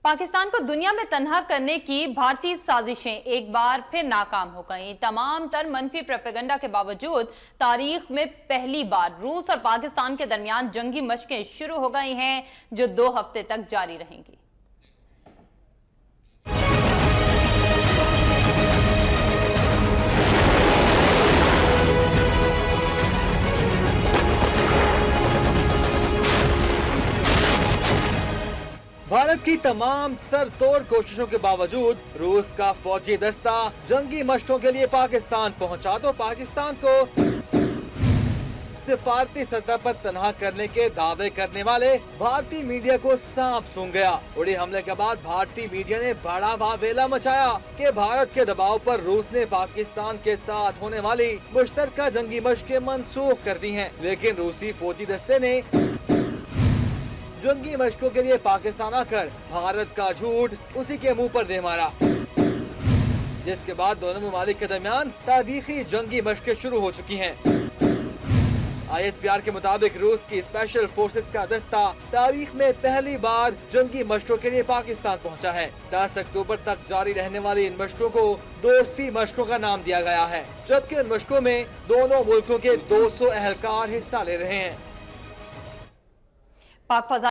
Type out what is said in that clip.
पाकिस्तान को दुनिया में तन्हा करने की भारतीय साजिशें एक बार फिर नाकाम हो गईं। तमाम तर मनफी प्रोपेगेंडा के बावजूद तारीख में पहली बार रूस और पाकिस्तान के दरमियान जंगी मशकें शुरू हो गई हैं, जो 2 हफ्ते तक जारी रहेंगी। भारत की तमाम सरतोड़ कोशिशों के बावजूद रूस का फौजी दस्ता जंगी मशकों के लिए पाकिस्तान पहुंचा तो पाकिस्तान को सिफारती सतह पर तनहा करने के दावे करने वाले भारतीय मीडिया को सांप सूंघ गया। उड़ी हमले के बाद भारतीय मीडिया ने बड़ा वावेला मचाया कि भारत के दबाव पर रूस ने पाकिस्तान के साथ होने वाली मुश्तरका जंगी मशकें मनसूख कर दी हैं। लेकिन रूसी फौजी दस्ते ने जंगी मशकों के लिए पाकिस्तान आकर भारत का झूठ उसी के मुंह पर दे मारा, जिसके बाद दोनों ममालिक के दरमियान तारीखी जंगी मशकें शुरू हो चुकी हैं। ISPR के मुताबिक रूस की स्पेशल फोर्सेस का दस्ता तारीख में पहली बार जंगी मशकों के लिए पाकिस्तान पहुंचा है। 10 अक्टूबर तक जारी रहने वाली इन मशकों को दोस्ती मशकों का नाम दिया गया है, जबकि इन मशकों में दोनों मुल्कों के 200 एहलकार हिस्सा ले रहे हैं। पाक फजा